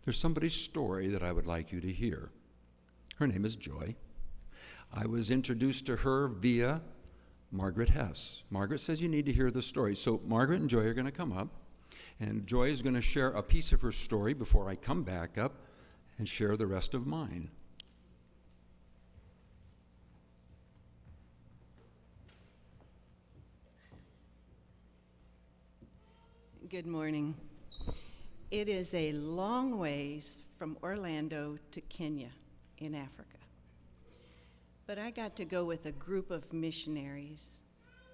There's somebody's story that I would like you to hear. Her name is Joy. I was introduced to her via Margaret Hess. Margaret says you need to hear the story. So Margaret and Joy are going to come up, and Joy is going to share a piece of her story before I come back up and share the rest of mine. Good morning. It is a long ways from Orlando to Kenya in Africa. But I got to go with a group of missionaries,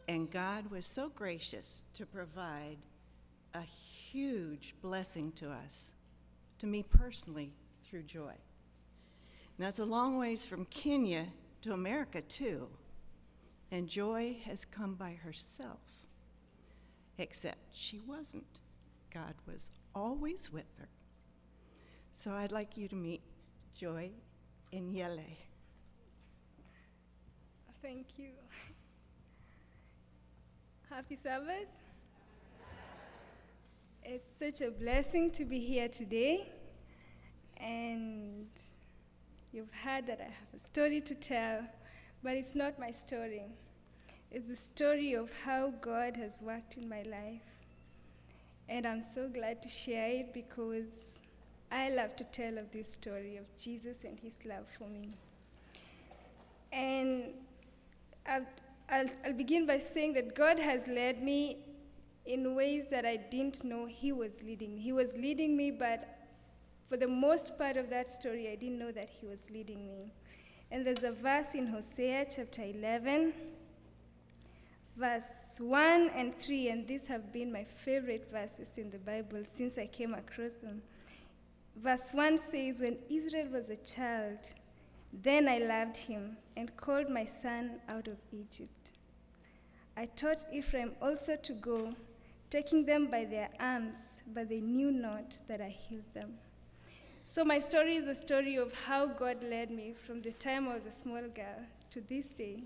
and God was so gracious to provide a huge blessing to us, to me personally, through Joy. Now, it's a long ways from Kenya to America, too, and Joy has come by herself, except she wasn't. God was always with her. So I'd like you to meet Joy Inyele. Thank you. Happy Sabbath. It's such a blessing to be here today. And you've heard that I have a story to tell, but it's not my story. It's the story of how God has worked in my life. And I'm so glad to share it because I love to tell of this story of Jesus and his love for me. And I'll begin by saying that God has led me in ways that I didn't know he was leading me. He was leading me, but for the most part of that story, I didn't know that he was leading me. And there's a verse in Hosea chapter 11, verse 1 and 3, and these have been my favorite verses in the Bible since I came across them. Verse 1 says, "When Israel was a child, then I loved him and called my son out of Egypt. I taught Ephraim also to go, taking them by their arms, but they knew not that I healed them." So my story is a story of how God led me from the time I was a small girl to this day.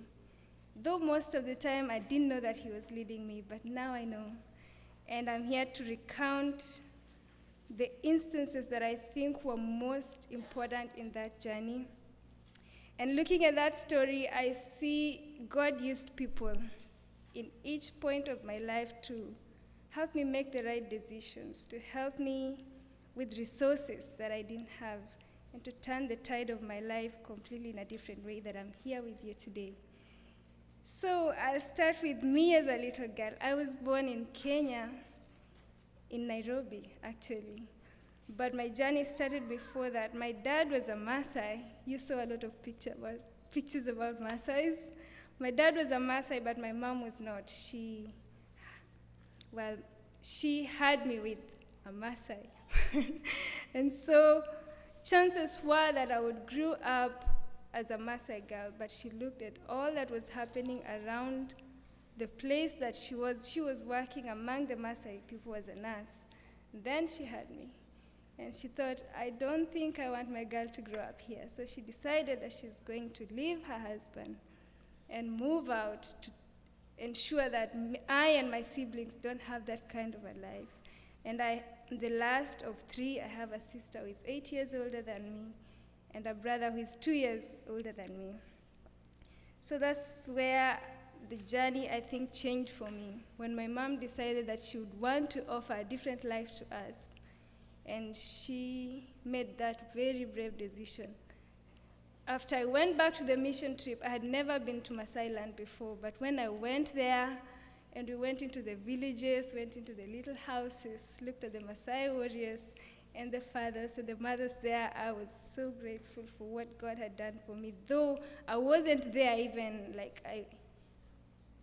Though most of the time I didn't know that he was leading me, but now I know. And I'm here to recount the instances that I think were most important in that journey. And looking at that story, I see God used people in each point of my life to help me make the right decisions, to help me with resources that I didn't have, and to turn the tide of my life completely in a different way that I'm here with you today. So I'll start with me as a little girl. I was born in Kenya, in Nairobi, actually. But my journey started before that. My dad was a Maasai. You saw a lot of pictures about Maasais. My dad was a Maasai, but my mom was not. She had me with a Maasai. And so chances were that I would grow up as a Maasai girl, but she looked at all that was happening around the place that she was. She was working among the Maasai people as a nurse. Then she had me. And she thought, I don't think I want my girl to grow up here. So she decided that she's going to leave her husband and move out to ensure that I and my siblings don't have that kind of a life. And I'm the last of three. I have a sister who is 8 years older than me and a brother who is 2 years older than me. So that's where the journey, I think, changed for me, when my mom decided that she would want to offer a different life to us. And she made that very brave decision. After I went back to the mission trip, I had never been to Maasai land before, but when I went there, and we went into the villages, went into the little houses, looked at the Maasai warriors, and the fathers and the mothers there, I was so grateful for what God had done for me. Though I wasn't there even,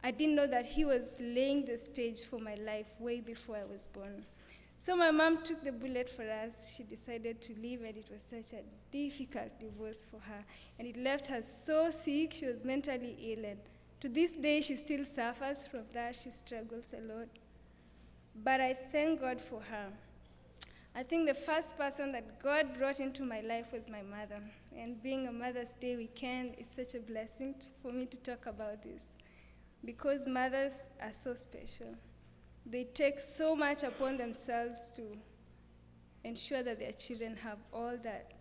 I didn't know that he was laying the stage for my life way before I was born. So my mom took the bullet for us. She decided to leave, and it was such a difficult divorce for her. And it left her so sick, she was mentally ill. And to this day, she still suffers from that. She struggles a lot. But I thank God for her. I think the first person that God brought into my life was my mother. And being a Mother's Day weekend, it's such a blessing for me to talk about this, because mothers are so special. They take so much upon themselves to ensure that their children have all that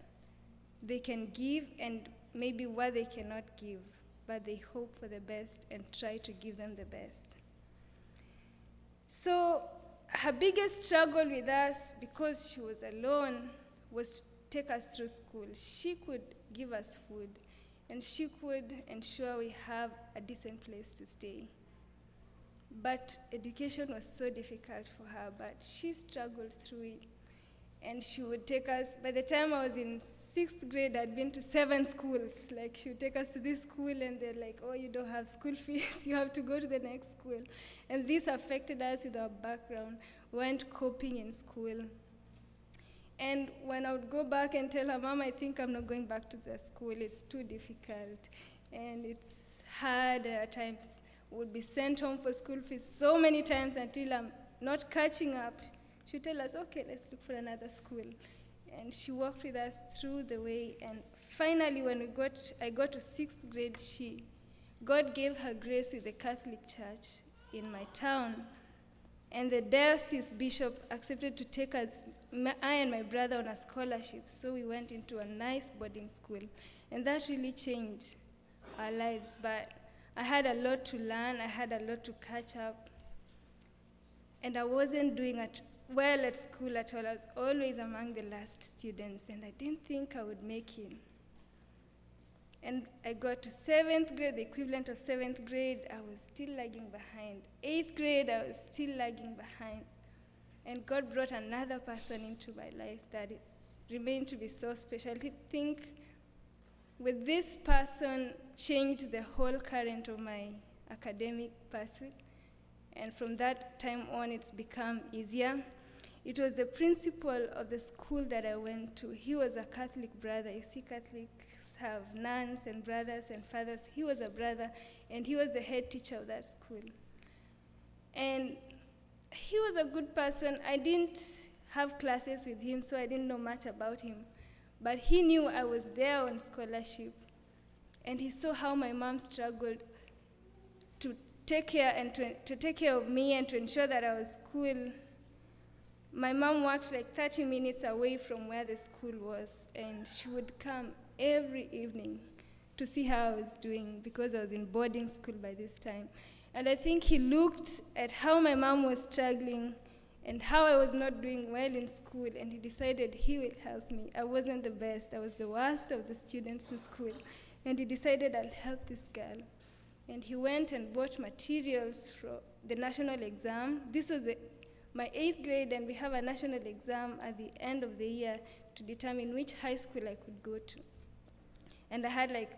they can give and maybe what they cannot give, but they hope for the best and try to give them the best. So her biggest struggle with us, because she was alone, was to take us through school. She could give us food, and she could ensure we have a decent place to stay. But education was so difficult for her, but she struggled through it. And she would take us, by the time I was in 6th grade, I'd been to 7 schools. Like, she would take us to this school, and they're like, oh, you don't have school fees, you have to go to the next school. And this affected us with our background. We weren't coping in school. And when I would go back and tell her, Mom, I think I'm not going back to the school, it's too difficult, and it's hard at times. Would be sent home for school fees so many times until I'm not catching up. She'd tell us, okay, let's look for another school. And she walked with us through the way. And finally, when I got to 6th grade, God gave her grace with the Catholic Church in my town. And the diocese bishop accepted to take us, I and my brother, on a scholarship. So we went into a nice boarding school. And that really changed our lives. But I had a lot to learn. I had a lot to catch up. And I wasn't doing well at school at all. I was always among the last students, and I didn't think I would make it. And I got to 7th grade, the equivalent of 7th grade, I was still lagging behind. 8th grade, I was still lagging behind. And God brought another person into my life that is remained to be so special. I think with this person changed the whole current of my academic pursuit. And from that time on, it's become easier. It was the principal of the school that I went to. He was a Catholic brother. You see, Catholics have nuns and brothers and fathers. He was a brother, and he was the head teacher of that school. And he was a good person. I didn't have classes with him, so I didn't know much about him. But he knew I was there on scholarship, and he saw how my mom struggled to take care and to take care of me and to ensure that I was cool. My mom worked like 30 minutes away from where the school was, and she would come every evening to see how I was doing, because I was in boarding school by this time. And I think he looked at how my mom was struggling and how I was not doing well in school, and he decided he will help me. I wasn't the best. I was the worst of the students in school. And he decided I'll help this girl. And he went and bought materials for the national exam. This was my 8th grade, and we have a national exam at the end of the year to determine which high school I could go to. And I had like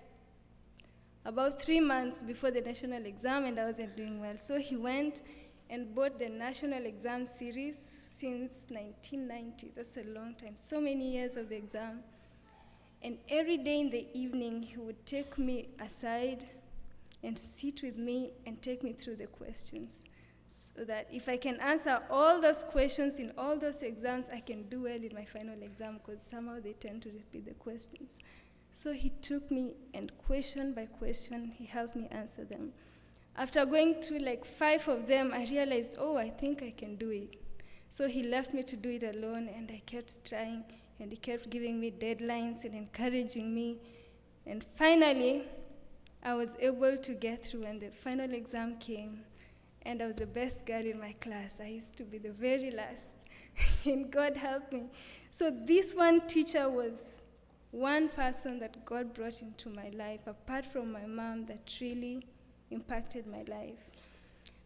about 3 months before the national exam, and I wasn't doing well. So he went and bought the national exam series since 1990. That's a long time, so many years of the exam. And every day in the evening, he would take me aside and sit with me and take me through the questions, so that if I can answer all those questions in all those exams, I can do well in my final exam, because somehow they tend to repeat the questions. So he took me, and question by question, he helped me answer them. After going through like 5 of them, I realized, oh, I think I can do it. So he left me to do it alone, and I kept trying, and he kept giving me deadlines and encouraging me. And finally, I was able to get through, and the final exam came, and I was the best girl in my class. I used to be the very last, and God helped me. So this one teacher was one person that God brought into my life, apart from my mom, that really impacted my life.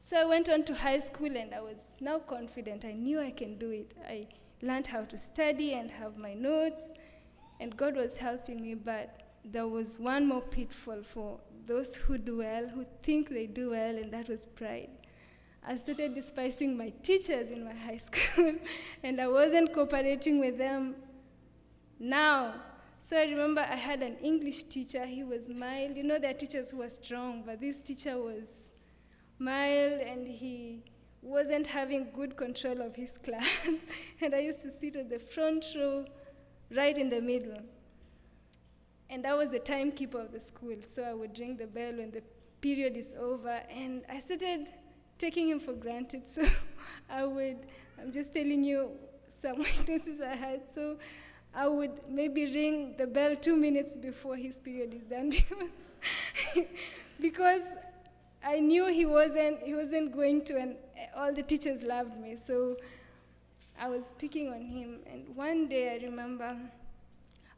So I went on to high school, and I was now confident. I knew I can do it. I learned how to study and have my notes, and God was helping me, but there was one more pitfall for those who do well, who think they do well, and that was pride. I started despising my teachers in my high school, and I wasn't cooperating with them now. So I remember I had an English teacher. He was mild. You know, there are teachers who are strong, but this teacher was mild, and he wasn't having good control of his class. And I used to sit at the front row, right in the middle. And I was the timekeeper of the school, so I would ring the bell when the period is over, and I started taking him for granted. So I'm just telling you, some weaknesses I had. So I would maybe ring the bell 2 minutes before his period is done because I knew he wasn't going to, and all the teachers loved me. So I was picking on him. And one day I remember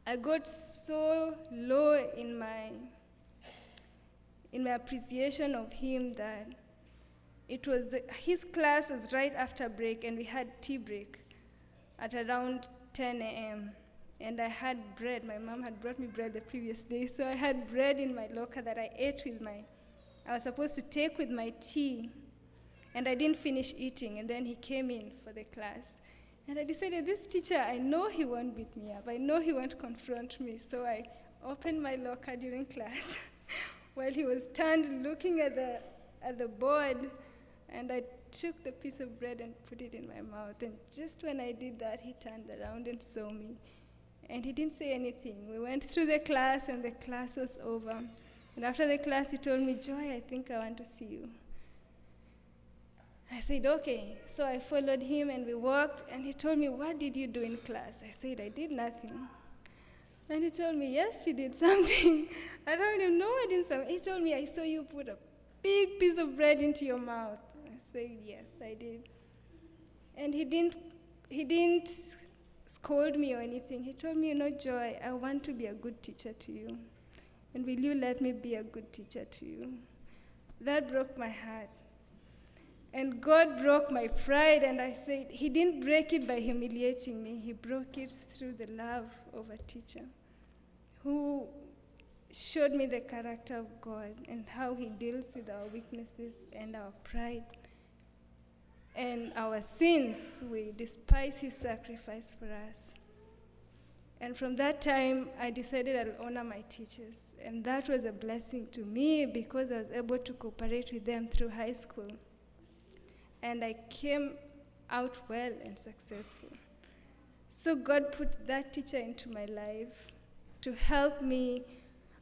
I got so low in my appreciation of him that his class was right after break, and we had tea break at around 10 a.m. And I had bread. My mom had brought me bread the previous day, so I had bread in my locker that I ate I was supposed to take with my tea, and I didn't finish eating, and then he came in for the class. And I decided, this teacher, I know he won't beat me up. I know he won't confront me. So I opened my locker during class while he was turned looking at the board, and I took the piece of bread and put it in my mouth. And just when I did that, he turned around and saw me. And he didn't say anything. We went through the class, and the class was over. And after the class, he told me, Joy, I think I want to see you. I said, okay. So I followed him, and we walked, and he told me, what did you do in class? I said, I did nothing. And he told me, yes, you did something. I told him, no, I didn't something. He told me, I saw you put a big piece of bread into your mouth. I said, yes, I did. And he didn't scold me or anything. He told me, Joy, I want to be a good teacher to you. And will you let me be a good teacher to you? That broke my heart. And God broke my pride, and I said, he didn't break it by humiliating me. He broke it through the love of a teacher who showed me the character of God and how he deals with our weaknesses and our pride and our sins. We despise his sacrifice for us. And from that time, I decided I'll honor my teachers. And that was a blessing to me because I was able to cooperate with them through high school. And I came out well and successful. So God put that teacher into my life to help me.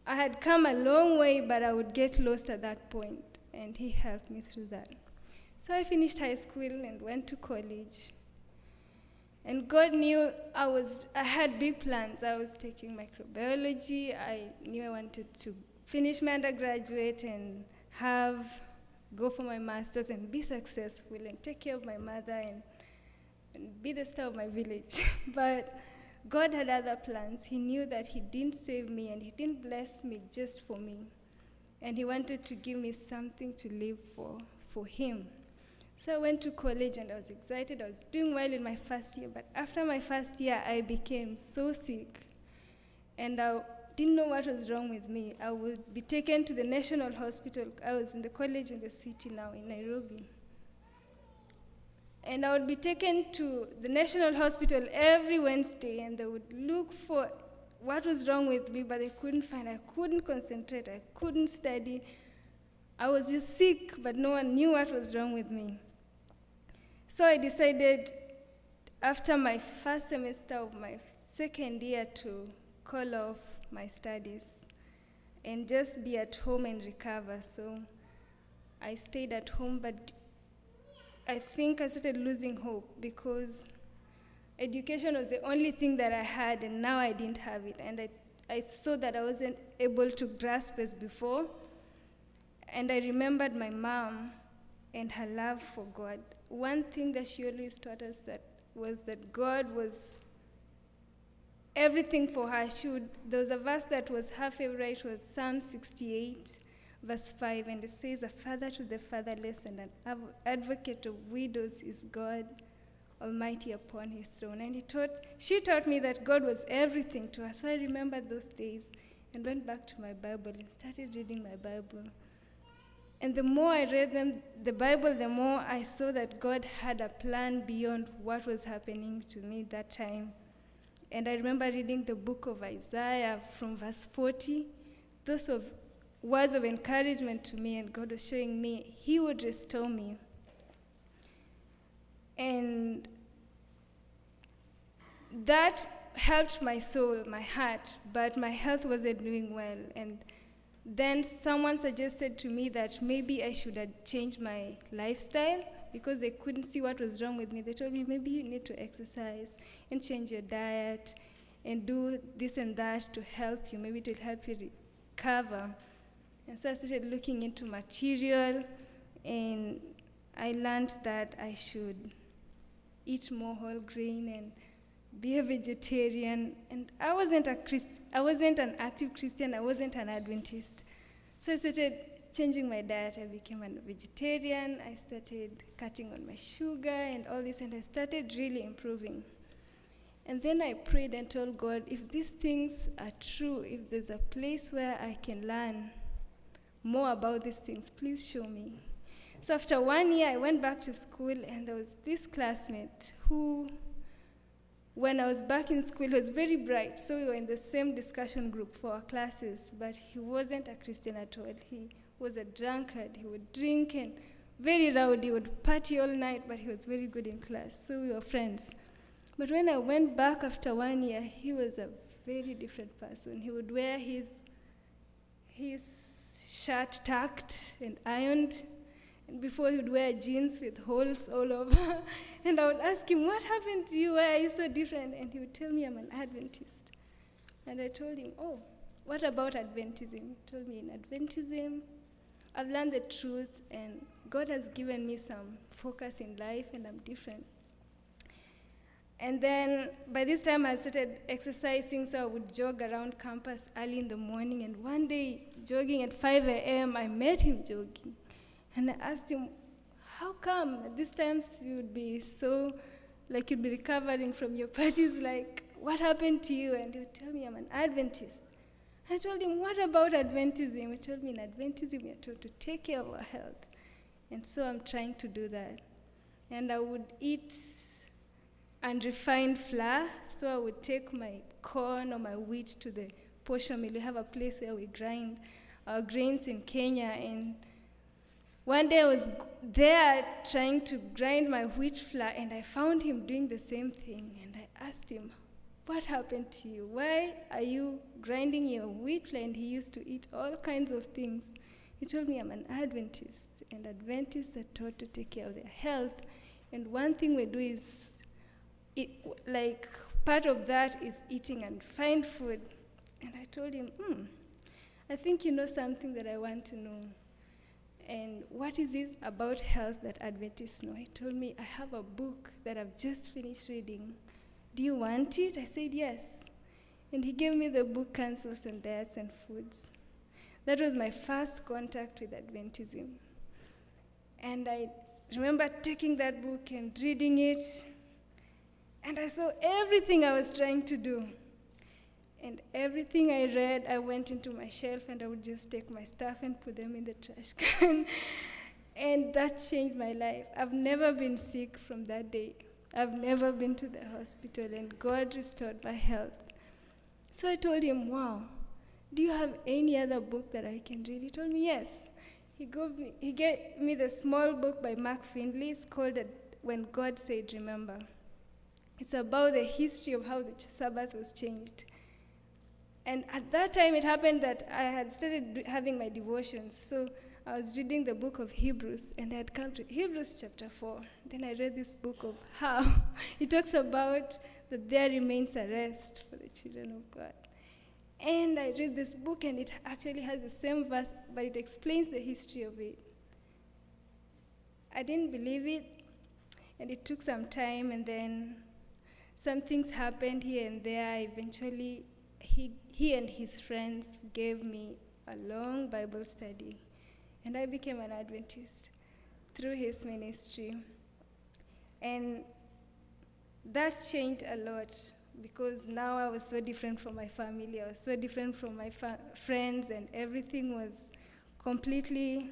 I had come a long way, but I would get lost at that point, and he helped me through that. So I finished high school and went to college. And God knew I had big plans. I was taking microbiology. I knew I wanted to finish my undergraduate and go for my master's and be successful and take care of my mother and be the star of my village. But God had other plans. He knew that he didn't save me and he didn't bless me just for me. And he wanted to give me something to live for him. So I went to college and I was excited. I was doing well in my first year, but after my first year, I became so sick. And I didn't know what was wrong with me. I would be taken to the National Hospital. I was in the college in the city now in Nairobi. And I would be taken to the National Hospital every Wednesday, and they would look for what was wrong with me, but they couldn't find. I couldn't concentrate. I couldn't study. I was just sick, but no one knew what was wrong with me. So I decided after my first semester of my second year to call off my studies and just be at home and recover. So I stayed at home, but I think I started losing hope because education was the only thing that I had, and now I didn't have it. And I saw that I wasn't able to grasp as before. And I remembered my mom and her love for God. One thing that she always taught us was that God was everything for her. There was a verse that was her favorite, was Psalm 68, verse 5, and it says, "A father to the fatherless and an advocate of widows is God Almighty upon his throne." And she taught me that God was everything to her. So I remembered those days and went back to my Bible and started reading my Bible. And the more I read the Bible, the more I saw that God had a plan beyond what was happening to me that time. And I remember reading the book of Isaiah from verse 40. Those words of encouragement to me, and God was showing me he would restore me. And that helped my soul, my heart, but my health wasn't doing well. And then someone suggested to me that maybe I should change my lifestyle because they couldn't see what was wrong with me. They told me, maybe you need to exercise and change your diet and do this and that to help you. Maybe it will help you recover. And so I started looking into material, and I learned that I should eat more whole grain and be a vegetarian. And I wasn't an active Christian, I wasn't an Adventist. So I started changing my diet. I became a vegetarian, I started cutting on my sugar and all this, and I started really improving. And then I prayed and told God, if these things are true, if there's a place where I can learn more about these things, please show me. So after 1 year, I went back to school, and there was this classmate who, when I was back in school, he was very bright. So we were in the same discussion group for our classes, but he wasn't a Christian at all. He was a drunkard. He would drink and very rowdy, would party all night, but he was very good in class. So we were friends. But when I went back after 1 year, he was a very different person. He would wear his shirt tucked and ironed, and before he would wear jeans with holes all over. And I would ask him, what happened to you? Why are you so different? And he would tell me, I'm an Adventist. And I told him, oh, what about Adventism? He told me, in Adventism, I've learned the truth, and God has given me some focus in life, and I'm different. And then by this time I started exercising, so I would jog around campus early in the morning. And one day, jogging at 5 a.m., I met him jogging. And I asked him, how come at these times you'd be so, like you'd be recovering from your parties, like, what happened to you? And he would tell me, I'm an Adventist. I told him, what about Adventism? He told me, in Adventism, you're told to take care of our health. And so I'm trying to do that. And I would eat unrefined flour, so I would take my corn or my wheat to the posho mill. We have a place where we grind our grains in Kenya, and one day I was there trying to grind my wheat flour, and I found him doing the same thing, and I asked him, what happened to you? Why are you grinding your wheat flour? And he used to eat all kinds of things. He told me, I'm an Adventist, and Adventists are taught to take care of their health, and one thing we do is, part of that is eating unrefined food. And I told him, I think you know something that I want to know. And what is this about health that Adventists know? He told me, I have a book that I've just finished reading. Do you want it? I said, yes. And he gave me the book, Counsels on Diets and Foods. That was my first contact with Adventism. And I remember taking that book and reading it, and I saw everything I was trying to do. And everything I read, I went into my shelf, and I would just take my stuff and put them in the trash can. And that changed my life. I've never been sick from that day. I've never been to the hospital, and God restored my health. So I told him, wow, do you have any other book that I can read? He told me, yes. He gave me the small book by Mark Findlay. It's called When God Said Remember. It's about the history of how the Sabbath was changed. And at that time, it happened that I had started having my devotions. So I was reading the book of Hebrews, and I had come to Hebrews chapter 4. Then I read this book of how it talks about that there remains a rest for the children of God. And I read this book, and it actually has the same verse, but it explains the history of it. I didn't believe it, and it took some time, and then some things happened here and there. Eventually, he and his friends gave me a long Bible study, and I became an Adventist through his ministry. And that changed a lot, because now I was so different from my family. I was so different from my friends, and everything was completely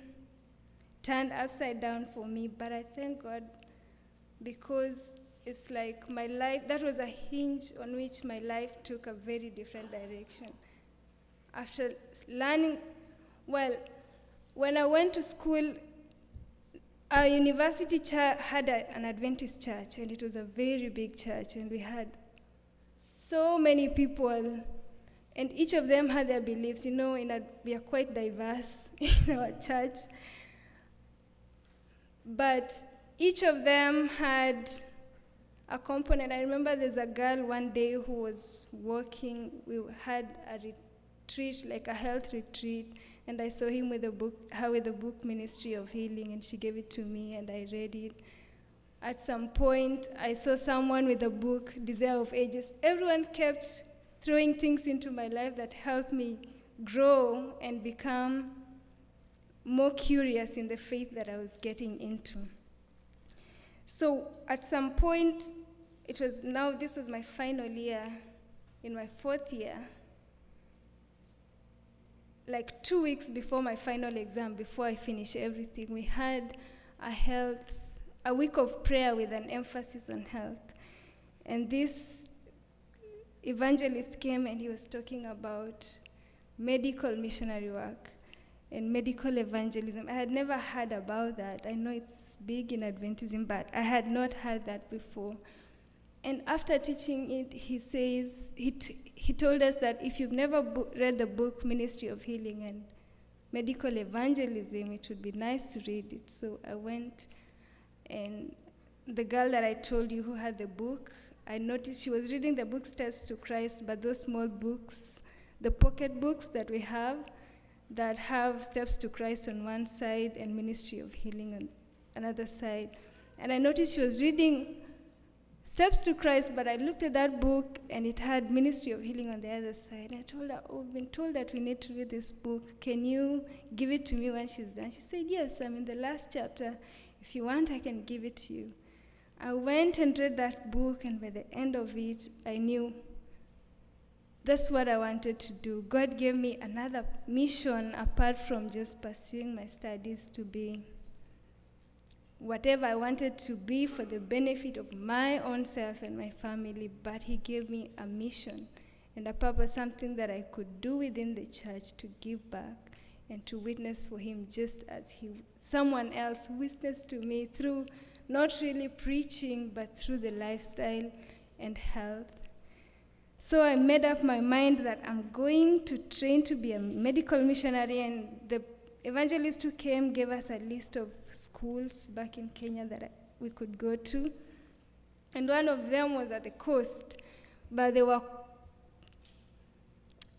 turned upside down for me. But I thank God, because it's like my life, that was a hinge on which my life took a very different direction. After learning, when I went to school, our university had an Adventist church, and it was a very big church, and we had so many people, and each of them had their beliefs. We are quite diverse in our church. But each of them had a component. I remember there's a girl one day who was walking. We had a retreat, like a health retreat, and I saw him with her with the book Ministry of Healing, and she gave it to me, and I read it. At some point, I saw someone with the book Desire of Ages. Everyone kept throwing things into my life that helped me grow and become more curious in the faith that I was getting into. So at some point, this was my final year, in my 4th year, like 2 weeks before my final exam, before I finish everything, we had a week of prayer with an emphasis on health. And this evangelist came and he was talking about medical missionary work and medical evangelism. I had never heard about that. I know it's big in Adventism, but I had not heard that before. And after teaching it, he told us that if you've never read the book Ministry of Healing and Medical Evangelism, it would be nice to read it. So I went, and the girl that I told you who had the book, I noticed she was reading the book Steps to Christ, but those small books, the pocket books that we have, that have Steps to Christ on one side and Ministry of Healing on another side. And I noticed she was reading Steps to Christ, but I looked at that book and it had Ministry of Healing on the other side. And I told her, we've been told that we need to read this book. Can you give it to me when she's done? She said, yes, I'm in the last chapter. If you want, I can give it to you. I went and read that book, and by the end of it, I knew that's what I wanted to do. God gave me another mission apart from just pursuing my studies, to be whatever I wanted to be for the benefit of my own self and my family, but he gave me a mission and a purpose, something that I could do within the church to give back and to witness for him, just as someone else witnessed to me through not really preaching, but through the lifestyle and health. So I made up my mind that I'm going to train to be a medical missionary, and the evangelist who came gave us a list of schools back in Kenya that we could go to. And one of them was at the coast, but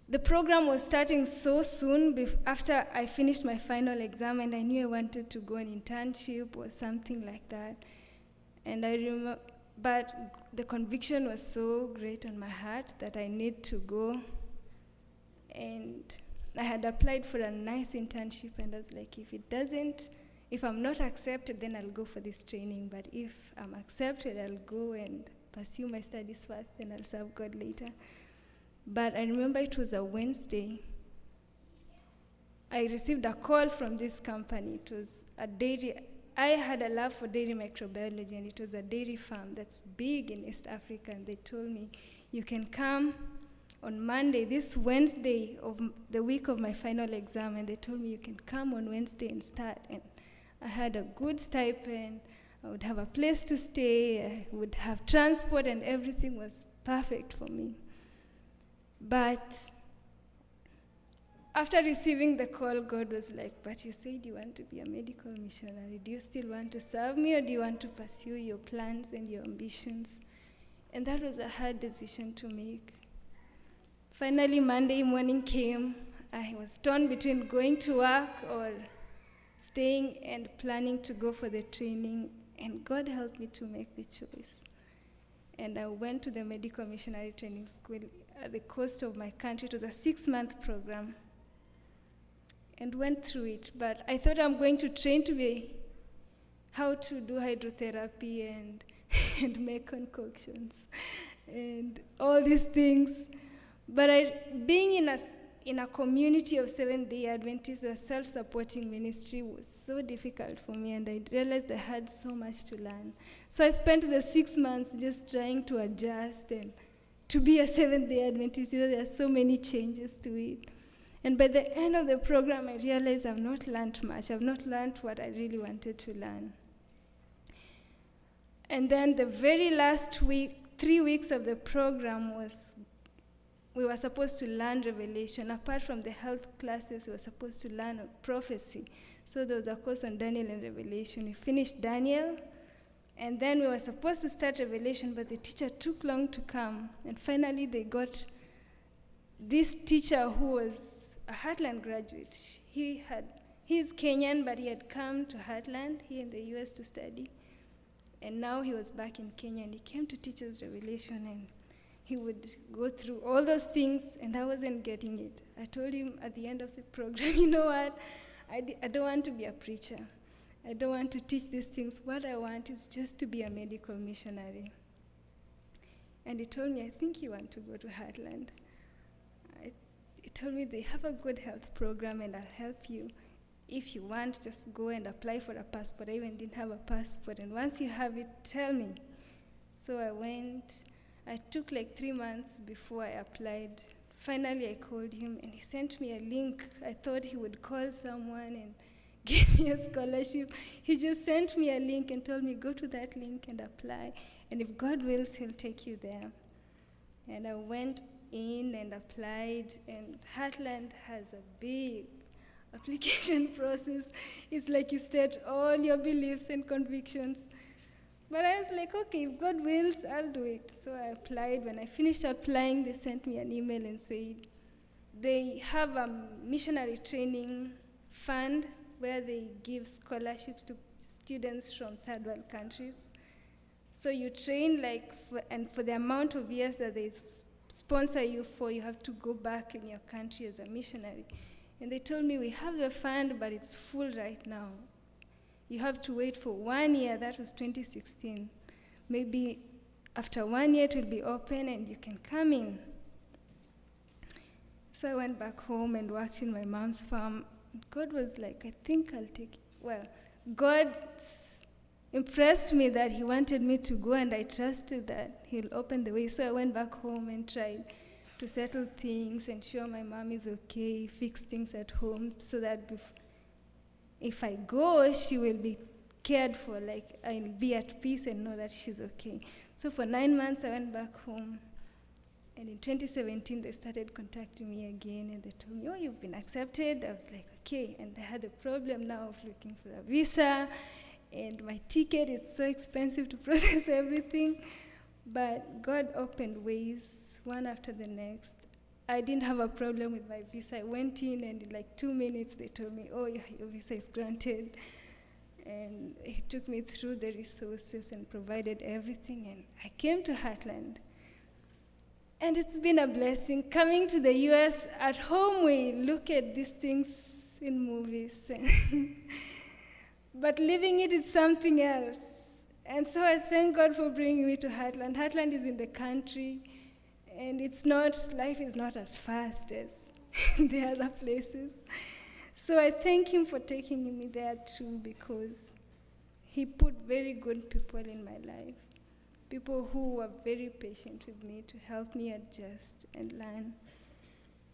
the program was starting so soon after I finished my final exam, and I knew I wanted to go on internship or something like that. And I remember, but the conviction was so great on my heart that I need to go. And I had applied for a nice internship, and I was like, if I'm not accepted, then I'll go for this training. But if I'm accepted, I'll go and pursue my studies first, then I'll serve God later. But I remember it was a Wednesday. I received a call from this company. It was a dairy. I had a love for dairy microbiology, and it was a dairy farm that's big in East Africa. And they told me, you can come on Monday, this Wednesday of the week of my final exam. And they told me, you can come on Wednesday and start. And I had a good stipend. I would have a place to stay. I would have transport, and everything was perfect for me. But after receiving the call, God was like, but you said you want to be a medical missionary. Do you still want to serve me, or do you want to pursue your plans and your ambitions? And that was a hard decision to make. Finally, Monday morning came. I was torn between going to work or staying and planning to go for the training, and God helped me to make the choice. And I went to the medical missionary training school at the coast of my country. It was a 6-month program, and went through it. But I thought I'm going to train to be how to do hydrotherapy and make concoctions and all these things. But being in a community of Seventh-day Adventists, a self-supporting ministry, was so difficult for me, and I realized I had so much to learn. So I spent the 6 months just trying to adjust and to be a Seventh-day Adventist. There are so many changes to it. And by the end of the program, I realized I've not learned much. I've not learned what I really wanted to learn. And then the very last week, 3 weeks of the program we were supposed to learn Revelation. Apart from the health classes, we were supposed to learn prophecy. So there was a course on Daniel and Revelation. We finished Daniel, And then we were supposed to start Revelation, but the teacher took long to come. And finally they got this teacher who was a Heartland graduate. He's Kenyan, but he had come to Heartland here in the US to study. And now he was back in Kenya, and he came to teach us Revelation, and he would go through all those things, and I wasn't getting it. I told him at the end of the program, you know what? I don't want to be a preacher. I don't want to teach these things. What I want is just to be a medical missionary. And he told me, I think you want to go to Heartland. He told me they have a good health program, and I'll help you. If you want, just go and apply for a passport. I even didn't have a passport, and once you have it, tell me. So I went. I took like 3 months before I applied. Finally, I called him, and he sent me a link. I thought he would call someone and give me a scholarship. He just sent me a link and told me, go to that link and apply, and if God wills, he'll take you there. And I went in and applied, and Heartland has a big application process. It's like you state all your beliefs and convictions. But I was like, okay, if God wills, I'll do it. So I applied. When I finished applying, they sent me an email and said they have a missionary training fund where they give scholarships to students from third world countries. So you train and for the amount of years that they sponsor you for, you have to go back in your country as a missionary. And they told me, we have the fund, but it's full right now. You have to wait for 1 year. That was 2016. Maybe after 1 year, it will be open and you can come in. So I went back home and worked in my mom's farm. God was like, I think I'll take it. Well, God impressed me that he wanted me to go, and I trusted that he'll open the way. So I went back home and tried to settle things, ensure my mom is okay, fix things at home, so that if I go, she will be cared for, like I'll be at peace and know that she's okay. So for 9 months, I went back home. And in 2017, they started contacting me again, and they told me, oh, you've been accepted. I was like, okay. And they had a problem now of looking for a visa, and my ticket is so expensive to process everything. But God opened ways, one after the next. I didn't have a problem with my visa. I went in, and in like 2 minutes, they told me, oh, your visa is granted. And he took me through the resources and provided everything, and I came to Heartland. And it's been a blessing. Coming to the US, at home we look at these things in movies, but living it is something else. And so I thank God for bringing me to Heartland. Heartland is in the country, and life is not as fast as the other places. So I thank him for taking me there too, because he put very good people in my life. People who were very patient with me to help me adjust and learn.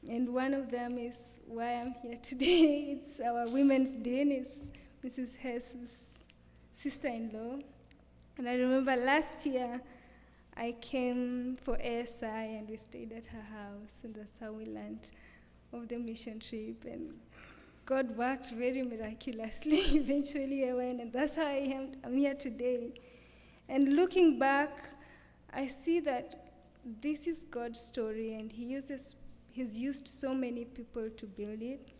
And one of them is why I'm here today. It's our Women's Dean, it's Mrs. Hess's sister-in-law. And I remember last year, I came for ASI, and we stayed at her house, and that's how we learned of the mission trip. And God worked very miraculously. Eventually I went, and that's how I'm here today. And looking back, I see that this is God's story, and He's used so many people to build it.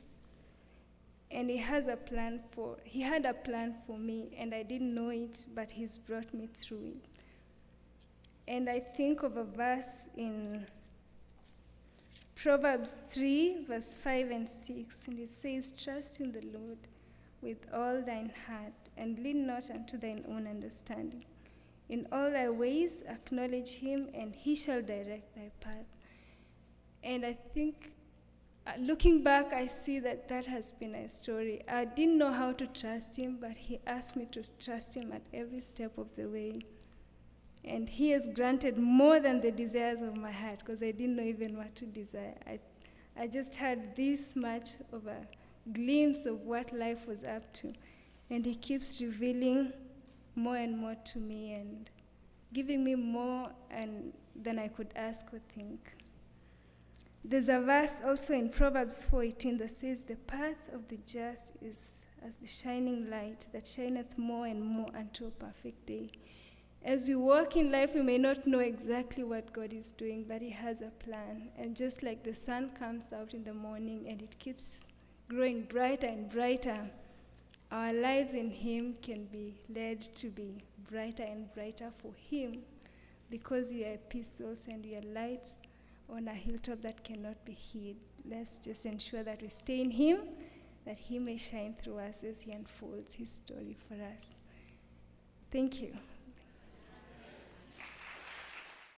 And He had a plan for me, and I didn't know it, but He's brought me through it. And I think of a verse in Proverbs 3, verse 5 and 6, and it says, trust in the Lord with all thine heart, and lean not unto thine own understanding. In all thy ways acknowledge him, and he shall direct thy path. And I think, looking back, I see that has been a story. I didn't know how to trust him, but he asked me to trust him at every step of the way. And he has granted more than the desires of my heart, because I didn't know even what to desire. I just had this much of a glimpse of what life was up to. And he keeps revealing more and more to me, and giving me more than I could ask or think. There's a verse also in Proverbs 4:18 that says, the path of the just is as the shining light that shineth more and more unto a perfect day. As we walk in life, we may not know exactly what God is doing, but He has a plan. And just like the sun comes out in the morning and it keeps growing brighter and brighter, our lives in Him can be led to be brighter and brighter for Him, because we are epistles and we are lights on a hilltop that cannot be hid. Let's just ensure that we stay in Him, that He may shine through us as He unfolds His story for us. Thank you.